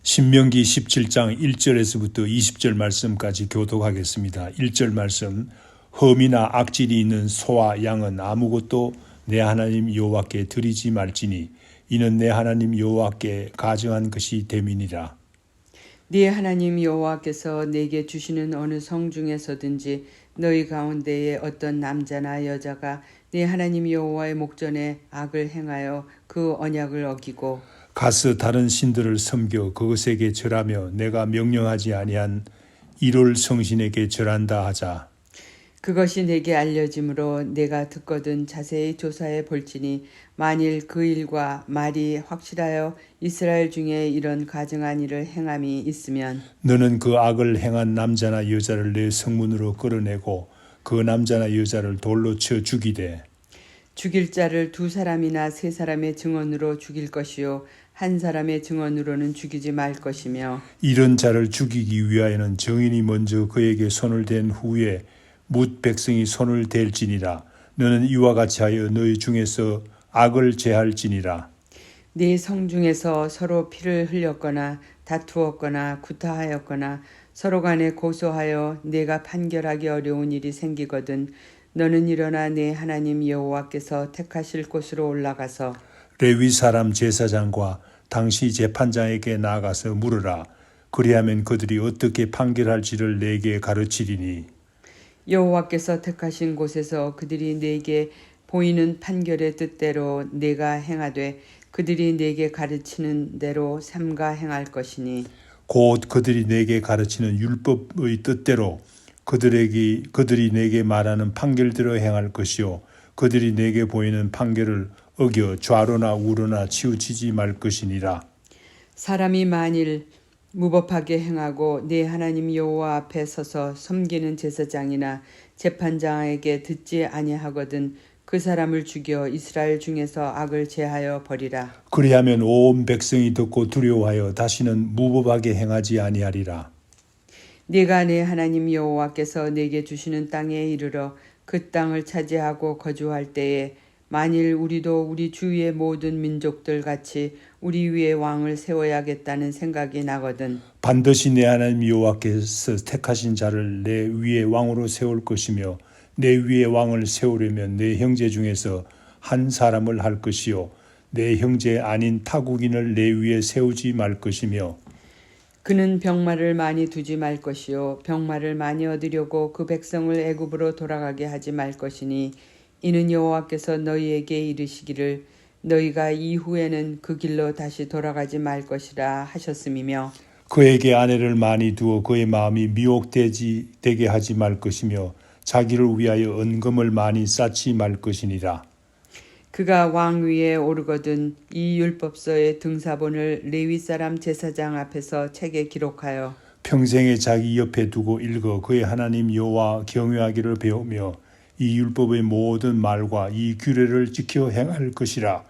신명기 17장 1절에서부터 20절 말씀까지 교독하겠습니다. 1절 말씀. 흠이나 악질이 있는 소와 양은 아무것도 내 하나님 여호와께 드리지 말지니 이는 내 하나님 여호와께 가증한 것이 됨이니라. 네 하나님 여호와께서 내게 주시는 어느 성 중에서든지 너희 가운데에 어떤 남자나 여자가 네 하나님 여호와의 목전에 악을 행하여 그 언약을 어기고 가서 다른 신들을 섬겨 그것에게 절하며 내가 명령하지 아니한 이롤 성신에게 절한다 하자. 그것이 내게 알려짐으로 내가 듣거든 자세히 조사해 볼지니 만일 그 일과 말이 확실하여 이스라엘 중에 이런 가증한 일을 행함이 있으면 너는 그 악을 행한 남자나 여자를 내 성문으로 끌어내고 그 남자나 여자를 돌로 쳐 죽이되 죽일 자를 2사람이나 3사람의 증언으로 죽일 것이요 한 사람의 증언으로는 죽이지 말 것이며 이런 자를 죽이기 위하여는 정인이 먼저 그에게 손을 댄 후에 뭇 백성이 손을 댈지니라. 너는 이와 같이 하여 너희 중에서 악을 제할지니라. 네 성 중에서 서로 피를 흘렸거나 다투었거나 구타하였거나 서로 간에 고소하여 내가 판결하기 어려운 일이 생기거든 너는 일어나 네 하나님 여호와께서 택하실 곳으로 올라가서 레위 사람 제사장과 당시 재판장에게 나아가서 물으라. 그리하면 그들이 어떻게 판결할지를 내게 가르치리니 여호와께서 택하신 곳에서 그들이 내게 보이는 판결의 뜻대로 내가 행하되 그들이 내게 가르치는 대로 삼가 행할 것이니 곧 그들이 내게 가르치는 율법의 뜻대로 그들이 내게 말하는 판결대로 행할 것이요 그들이 내게 보이는 판결을 어겨 좌로나 우로나 치우치지 말 것이니라. 사람이 만일 무법하게 행하고 네 하나님 여호와 앞에 서서 섬기는 제사장이나 재판장에게 듣지 아니하거든 그 사람을 죽여 이스라엘 중에서 악을 제하여 버리라. 그리하면 온 백성이 듣고 두려워하여 다시는 무법하게 행하지 아니하리라. 네가 네 하나님 여호와께서 내게 주시는 땅에 이르러 그 땅을 차지하고 거주할 때에 만일 우리도 우리 주위의 모든 민족들 같이 우리 위에 왕을 세워야겠다는 생각이 나거든 반드시 내 하나님 여호와께서 택하신 자를 내 위에 왕으로 세울 것이며 내 위에 왕을 세우려면 내 형제 중에서 한 사람을 할 것이요 내 형제 아닌 타국인을 내 위에 세우지 말 것이며 그는 병마를 많이 두지 말 것이요 병마를 많이 얻으려고 그 백성을 애굽으로 돌아가게 하지 말 것이니 이는 여호와께서 너희에게 이르시기를 너희가 이후에는 그 길로 다시 돌아가지 말 것이라 하셨음이며 그에게 아내를 많이 두어 그의 마음이 미혹되게 하지 말 것이며 자기를 위하여 은금을 많이 쌓지 말 것이니라. 그가 왕 위에 오르거든 이 율법서의 등사본을 레위 사람 제사장 앞에서 책에 기록하여 평생에 자기 옆에 두고 읽어 그의 하나님 여호와 경외하기를 배우며 이 율법의 모든 말과 이 규례를 지켜 행할 것이라.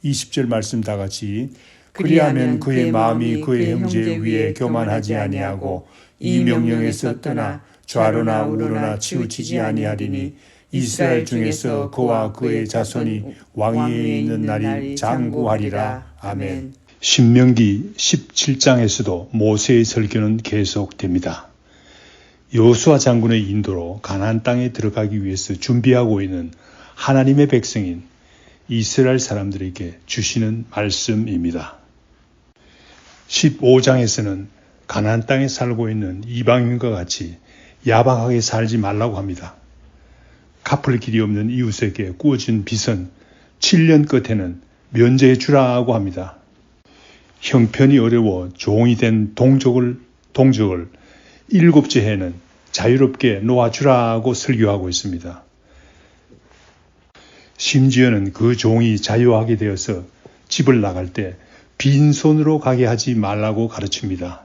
20절 말씀 다 같이. 그리하면 그의 마음이 그의 형제 위에 교만하지 아니하고 이 명령에서 떠나 좌로나 우로나 치우치지 아니하리니 이스라엘 중에서 그와 그의 자손이 왕위에 있는 날이 장구하리라. 아멘. 신명기 17장에서도 모세의 설교는 계속됩니다. 여호수아 장군의 인도로 가나안 땅에 들어가기 위해서 준비하고 있는 하나님의 백성인 이스라엘 사람들에게 주시는 말씀입니다. 15장에서는 가나안 땅에 살고 있는 이방인과 같이 야박하게 살지 말라고 합니다. 갚을 길이 없는 이웃에게 꾸어진 빚은 7년 끝에는 면제해 주라고 합니다. 형편이 어려워 종이 된 동족을 7째 해는 자유롭게 놓아주라고 설교하고 있습니다. 심지어는 그 종이 자유하게 되어서 집을 나갈 때 빈손으로 가게 하지 말라고 가르칩니다.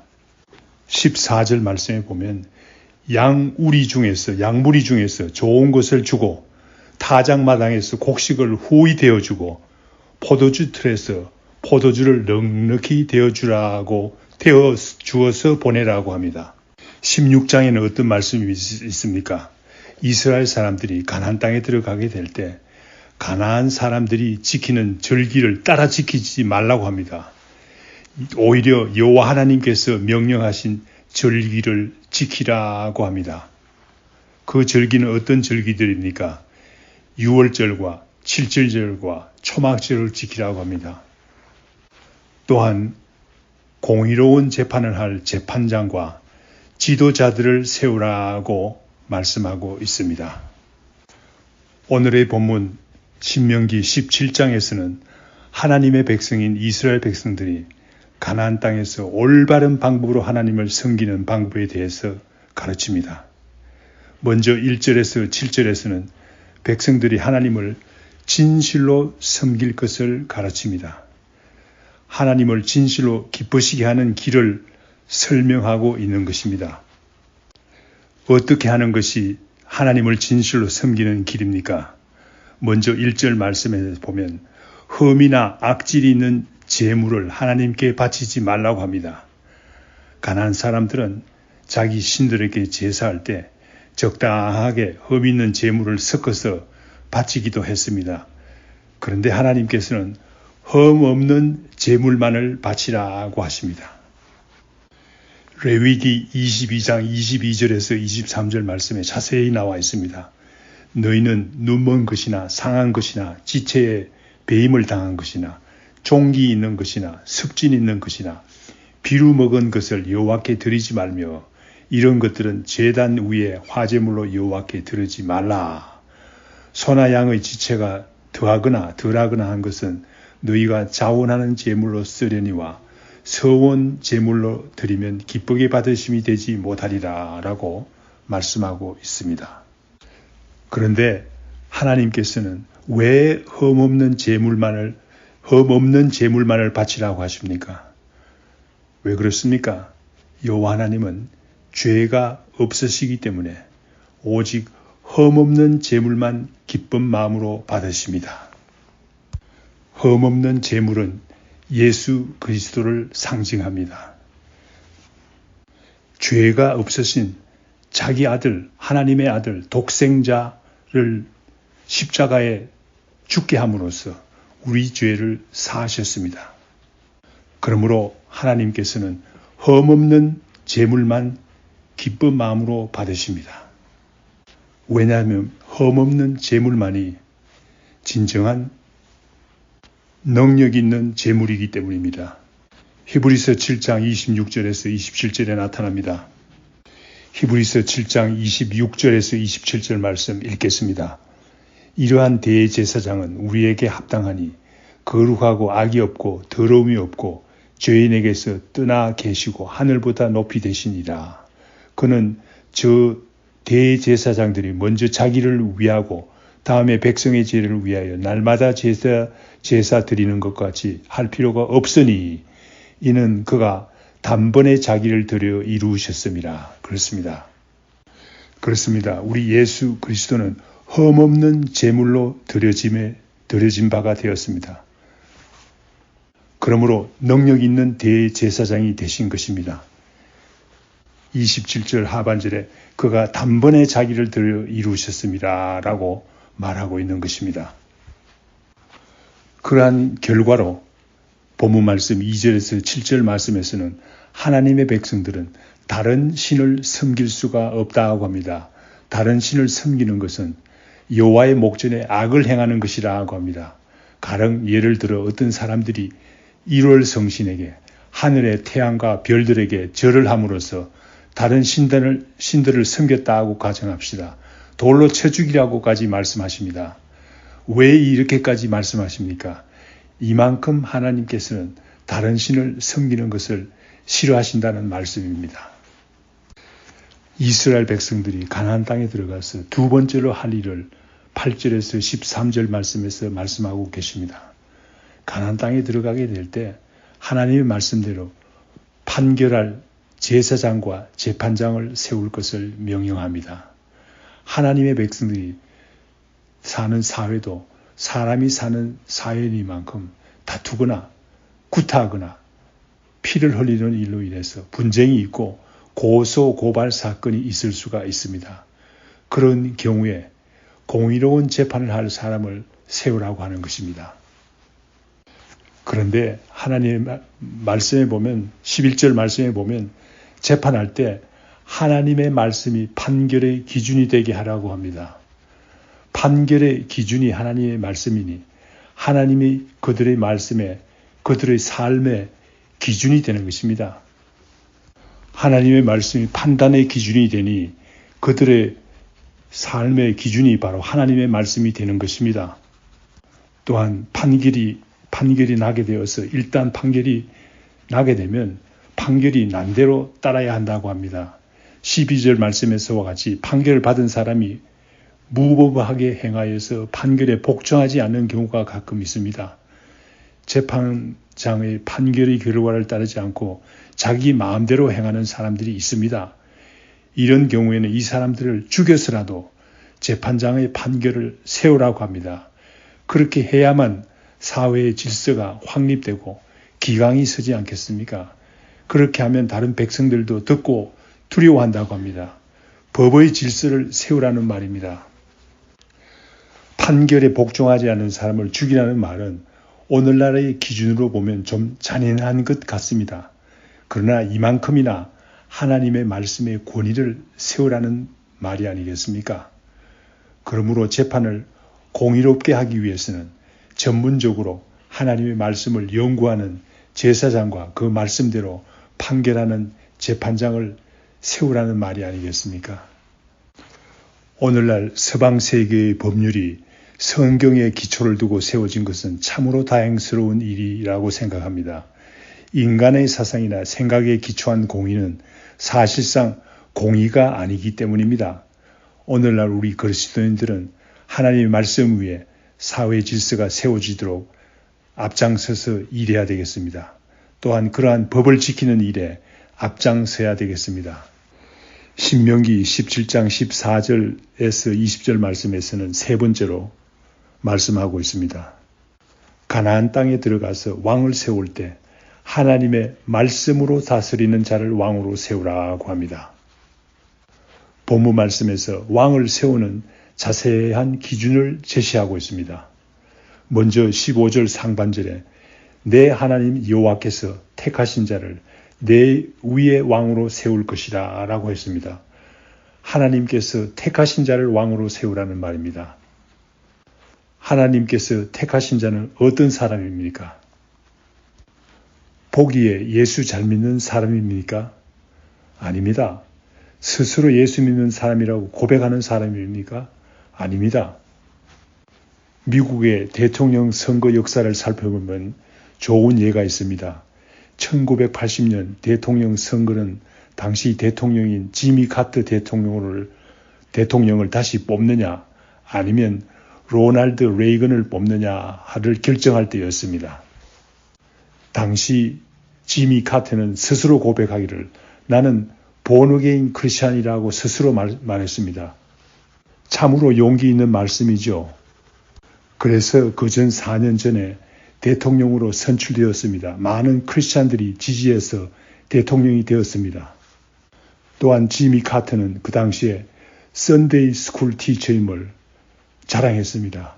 14절 말씀에 보면 양무리 중에서 좋은 것을 주고 타작마당에서 곡식을 후히 데워주고 포도주 틀에서 포도주를 넉넉히 데워주어서 보내라고 합니다. 16장에는 어떤 말씀이 있습니까? 이스라엘 사람들이 가나안 땅에 들어가게 될 때 가나안 사람들이 지키는 절기를 따라 지키지 말라고 합니다. 오히려 여호와 하나님께서 명령하신 절기를 지키라고 합니다. 그 절기는 어떤 절기들입니까? 유월절과 칠칠절과 초막절을 지키라고 합니다. 또한 공의로운 재판을 할 재판장과 지도자들을 세우라고 말씀하고 있습니다. 오늘의 본문 신명기 17장에서는 하나님의 백성인 이스라엘 백성들이 가나안 땅에서 올바른 방법으로 하나님을 섬기는 방법에 대해서 가르칩니다. 먼저 1절에서 7절에서는 백성들이 하나님을 진실로 섬길 것을 가르칩니다. 하나님을 진실로 기쁘시게 하는 길을 설명하고 있는 것입니다. 어떻게 하는 것이 하나님을 진실로 섬기는 길입니까? 먼저 1절 말씀에 보면 흠이나 악질이 있는 제물을 하나님께 바치지 말라고 합니다. 가나안 사람들은 자기 신들에게 제사할 때 적당하게 흠 있는 제물을 섞어서 바치기도 했습니다. 그런데 하나님께서는 흠 없는 제물만을 바치라고 하십니다. 레위기 22장 22절에서 23절 말씀에 자세히 나와 있습니다. 너희는 눈먼 것이나 상한 것이나 지체에 배임을 당한 것이나 종기 있는 것이나 습진 있는 것이나 비루 먹은 것을 여호와께 드리지 말며 이런 것들은 제단 위에 화제물로 여호와께 드리지 말라. 소나 양의 지체가 더하거나 덜하거나 한 것은 너희가 자원하는 제물로 쓰려니와 서원 제물로 드리면 기쁘게 받으심이 되지 못하리라 라고 말씀하고 있습니다. 그런데 하나님께서는 왜 흠 없는 제물만을 바치라고 하십니까? 왜 그렇습니까? 여호와 하나님은 죄가 없으시기 때문에 오직 흠 없는 제물만 기쁜 마음으로 받으십니다. 흠 없는 제물은 예수 그리스도를 상징합니다. 죄가 없으신 자기 아들, 하나님의 아들, 독생자를 십자가에 죽게 함으로써 우리 죄를 사하셨습니다. 그러므로 하나님께서는 흠 없는 제물만 기쁜 마음으로 받으십니다. 왜냐하면 흠 없는 제물만이 진정한 능력 있는 제물이기 때문입니다. 히브리서 7장 26절에서 27절에 나타납니다. 히브리서 7장 26절에서 27절 말씀 읽겠습니다. 이러한 대제사장은 우리에게 합당하니 거룩하고 악이 없고 더러움이 없고 죄인에게서 떠나 계시고 하늘보다 높이 되시니라. 그는 저 대제사장들이 먼저 자기를 위하고 다음에 백성의 죄를 위하여 날마다 제사 드리는 것 같이 할 필요가 없으니 이는 그가 단번에 자기를 드려 이루셨음이라. 그렇습니다. 우리 예수 그리스도는 흠없는 제물로 드려진 바가 되었습니다. 그러므로 능력 있는 대제사장이 되신 것입니다. 27절 하반절에 그가 단번에 자기를 드려 이루셨습니다 라고 말하고 있는 것입니다. 그러한 결과로 본문 말씀 2절에서 7절 말씀에서는 하나님의 백성들은 다른 신을 섬길 수가 없다고 합니다. 다른 신을 섬기는 것은 여호와의 목전에 악을 행하는 것이라고 합니다. 가령 예를 들어 어떤 사람들이 1월 성신에게 하늘의 태양과 별들에게 절을 함으로써 다른 신들을 섬겼다고 가정합시다. 돌로 쳐 죽이라고까지 말씀하십니다. 왜 이렇게까지 말씀하십니까? 이만큼 하나님께서는 다른 신을 섬기는 것을 싫어하신다는 말씀입니다. 이스라엘 백성들이 가나안 땅에 들어가서 두 번째로 할 일을 8절에서 13절 말씀에서 말씀하고 계십니다. 가나안 땅에 들어가게 될 때 하나님의 말씀대로 판결할 제사장과 재판장을 세울 것을 명령합니다. 하나님의 백성들이 사는 사회도 사람이 사는 사회이만큼 다투거나 구타하거나 피를 흘리는 일로 인해서 분쟁이 있고 고소 고발 사건이 있을 수가 있습니다. 그런 경우에 공의로운 재판을 할 사람을 세우라고 하는 것입니다. 그런데 하나님의 말씀에 보면 11절 말씀에 보면 재판할 때 하나님의 말씀이 판결의 기준이 되게 하라고 합니다. 판결의 기준이 하나님의 말씀이니 하나님이 그들의 말씀에 그들의 삶의 기준이 되는 것입니다. 하나님의 말씀이 판단의 기준이 되니 그들의 삶의 기준이 바로 하나님의 말씀이 되는 것입니다. 또한 판결이 나게 되어서 일단 판결이 나게 되면 판결이 난 대로 따라야 한다고 합니다. 12절 말씀에서와 같이 판결을 받은 사람이 무법하게 행하여서 판결에 복종하지 않는 경우가 가끔 있습니다. 재판장의 판결의 결과를 따르지 않고 자기 마음대로 행하는 사람들이 있습니다. 이런 경우에는 이 사람들을 죽여서라도 재판장의 판결을 세우라고 합니다. 그렇게 해야만 사회의 질서가 확립되고 기강이 서지 않겠습니까? 그렇게 하면 다른 백성들도 듣고 두려워한다고 합니다. 법의 질서를 세우라는 말입니다. 판결에 복종하지 않는 사람을 죽이라는 말은 오늘날의 기준으로 보면 좀 잔인한 것 같습니다. 그러나 이만큼이나 하나님의 말씀의 권위를 세우라는 말이 아니겠습니까? 그러므로 재판을 공의롭게 하기 위해서는 전문적으로 하나님의 말씀을 연구하는 제사장과 그 말씀대로 판결하는 재판장을 세우라는 말이 아니겠습니까? 오늘날 서방 세계의 법률이 성경에 기초를 두고 세워진 것은 참으로 다행스러운 일이라고 생각합니다. 인간의 사상이나 생각에 기초한 공의는 사실상 공의가 아니기 때문입니다. 오늘날 우리 그리스도인들은 하나님의 말씀 위에 사회 질서가 세워지도록 앞장서서 일해야 되겠습니다. 또한 그러한 법을 지키는 일에 앞장서야 되겠습니다. 신명기 17장 14절에서 20절 말씀에서는 세 번째로 말씀하고 있습니다. 가나안 땅에 들어가서 왕을 세울 때 하나님의 말씀으로 다스리는 자를 왕으로 세우라고 합니다. 본문 말씀에서 왕을 세우는 자세한 기준을 제시하고 있습니다. 먼저 15절 상반절에 내 하나님 여호와께서 택하신 자를 내 위에 왕으로 세울 것이라 라고 했습니다. 하나님께서 택하신 자를 왕으로 세우라는 말입니다. 하나님께서 택하신 자는 어떤 사람입니까? 보기에 예수 잘 믿는 사람입니까? 아닙니다. 스스로 예수 믿는 사람이라고 고백하는 사람입니까? 아닙니다. 미국의 대통령 선거 역사를 살펴보면 좋은 예가 있습니다. 1980년 대통령 선거는 당시 대통령인 지미 카터 대통령을 다시 뽑느냐 아니면 로널드 레이건을 뽑느냐를 결정할 때였습니다. 당시 지미 카터는 스스로 고백하기를 나는 본어게인 크리스찬이라고 스스로 말했습니다. 참으로 용기 있는 말씀이죠. 그래서 그전 4년 전에 대통령으로 선출되었습니다. 많은 크리스찬들이 지지해서 대통령이 되었습니다. 또한 지미 카터는 그 당시에 썬데이 스쿨 티처임을 자랑했습니다.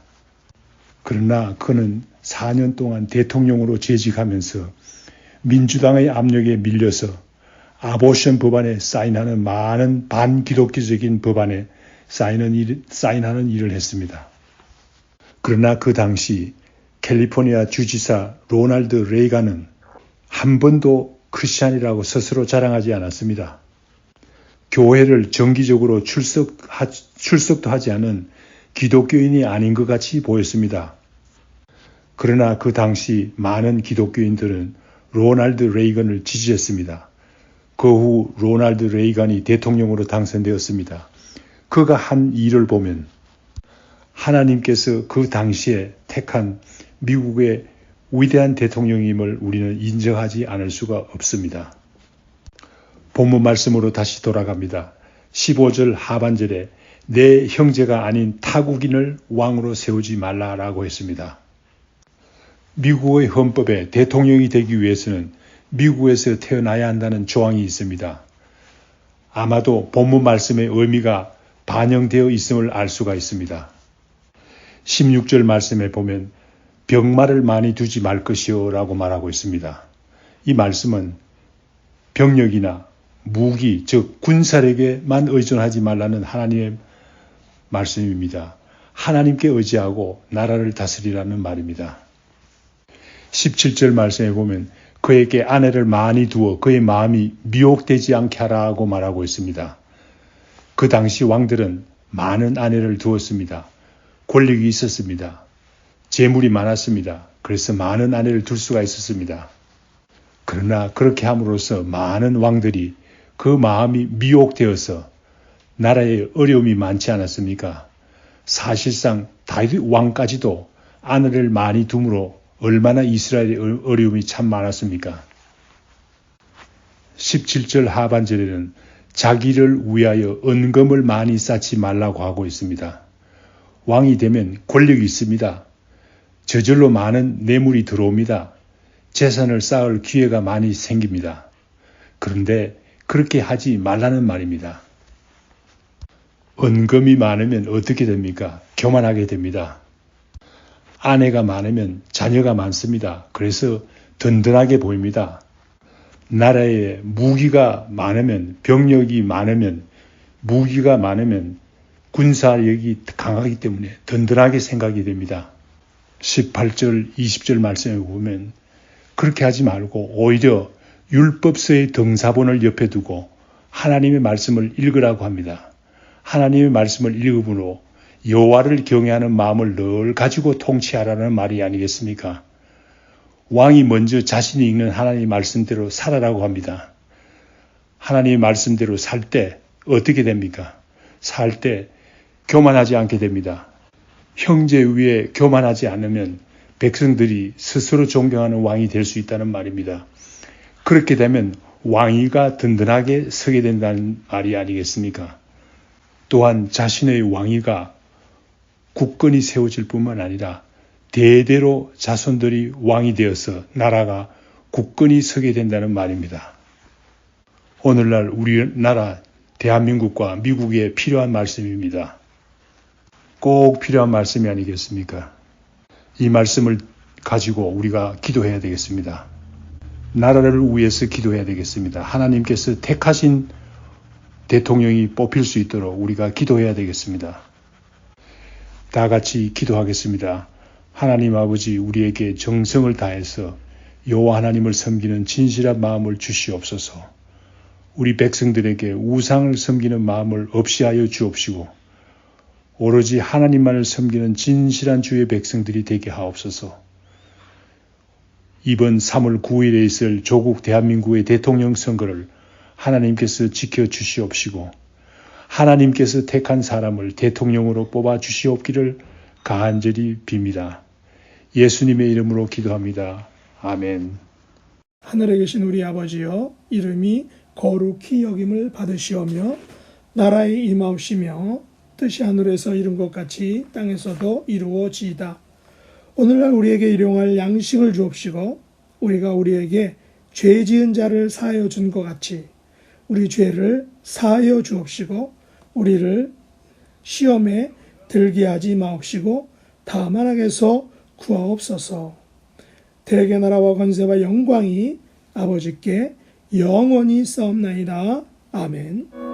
그러나 그는 4년 동안 대통령으로 재직하면서 민주당의 압력에 밀려서 아보션 법안에 사인하는 많은 반기독교적인 법안에 사인하는 일을 했습니다. 그러나 그 당시 캘리포니아 주지사 로널드 레이건은 한 번도 크리스찬이라고 스스로 자랑하지 않았습니다. 교회를 정기적으로 출석도 하지 않은 기독교인이 아닌 것 같이 보였습니다. 그러나 그 당시 많은 기독교인들은 로널드 레이건을 지지했습니다. 그 후 로널드 레이건이 대통령으로 당선되었습니다. 그가 한 일을 보면 하나님께서 그 당시에 택한 미국의 위대한 대통령임을 우리는 인정하지 않을 수가 없습니다. 본문 말씀으로 다시 돌아갑니다. 15절 하반절에 내 형제가 아닌 타국인을 왕으로 세우지 말라라고 했습니다. 미국의 헌법에 대통령이 되기 위해서는 미국에서 태어나야 한다는 조항이 있습니다. 아마도 본문 말씀의 의미가 반영되어 있음을 알 수가 있습니다. 16절 말씀에 보면 병마를 많이 두지 말 것이요 라고 말하고 있습니다. 이 말씀은 병력이나 무기, 즉 군사력에만 의존하지 말라는 하나님의 말씀입니다. 하나님께 의지하고 나라를 다스리라는 말입니다. 17절 말씀에 보면 그에게 아내를 많이 두어 그의 마음이 미혹되지 않게 하라고 말하고 있습니다. 그 당시 왕들은 많은 아내를 두었습니다. 권력이 있었습니다. 재물이 많았습니다. 그래서 많은 아내를 둘 수가 있었습니다. 그러나 그렇게 함으로써 많은 왕들이 그 마음이 미혹되어서 나라에 어려움이 많지 않았습니까? 사실상 다윗 왕까지도 아내를 많이 둠으로 얼마나 이스라엘의 어려움이 참 많았습니까? 17절 하반절에는 자기를 위하여 은금을 많이 쌓지 말라고 하고 있습니다. 왕이 되면 권력이 있습니다. 저절로 많은 뇌물이 들어옵니다. 재산을 쌓을 기회가 많이 생깁니다. 그런데 그렇게 하지 말라는 말입니다. 은금이 많으면 어떻게 됩니까? 교만하게 됩니다. 아내가 많으면 자녀가 많습니다. 그래서 든든하게 보입니다. 나라에 무기가 많으면, 병력이 많으면, 무기가 많으면 군사력이 강하기 때문에 든든하게 생각이 됩니다. 18절, 20절 말씀에 보면 그렇게 하지 말고 오히려 율법서의 등사본을 옆에 두고 하나님의 말씀을 읽으라고 합니다. 하나님의 말씀을 읽음으로 여호와를 경외하는 마음을 늘 가지고 통치하라는 말이 아니겠습니까? 왕이 먼저 자신이 읽는 하나님의 말씀대로 살아라고 합니다. 하나님의 말씀대로 살 때 어떻게 됩니까? 살 때 교만하지 않게 됩니다. 형제 위에 교만하지 않으면 백성들이 스스로 존경하는 왕이 될 수 있다는 말입니다. 그렇게 되면 왕위가 든든하게 서게 된다는 말이 아니겠습니까? 또한 자신의 왕위가 굳건히 세워질 뿐만 아니라 대대로 자손들이 왕이 되어서 나라가 굳건히 서게 된다는 말입니다. 오늘날 우리나라 대한민국과 미국에 필요한 말씀입니다. 꼭 필요한 말씀이 아니겠습니까? 이 말씀을 가지고 우리가 기도해야 되겠습니다. 나라를 위해서 기도해야 되겠습니다. 하나님께서 택하신 대통령이 뽑힐 수 있도록 우리가 기도해야 되겠습니다. 다 같이 기도하겠습니다. 하나님 아버지, 우리에게 정성을 다해서 여호와 하나님을 섬기는 진실한 마음을 주시옵소서. 우리 백성들에게 우상을 섬기는 마음을 없이 하여 주옵시고 오로지 하나님만을 섬기는 진실한 주의 백성들이 되게 하옵소서. 이번 3월 9일에 있을 조국 대한민국의 대통령 선거를 하나님께서 지켜주시옵시고 하나님께서 택한 사람을 대통령으로 뽑아 주시옵기를 간절히 빕니다. 예수님의 이름으로 기도합니다. 아멘. 하늘에 계신 우리 아버지여, 이름이 거룩히 여김을 받으시오며 나라의 임하옵시며 뜻이 하늘에서 이룬 것 같이 땅에서도 이루어지이다. 오늘날 우리에게 일용할 양식을 주옵시고 우리가 우리에게 죄 지은 자를 사하여 준 것 같이 우리 죄를 사하여 주옵시고 우리를 시험에 들게 하지 마옵시고 다만 악에서 구하옵소서. 대개 나라와 권세와 영광이 아버지께 영원히 싸움나이다. 아멘.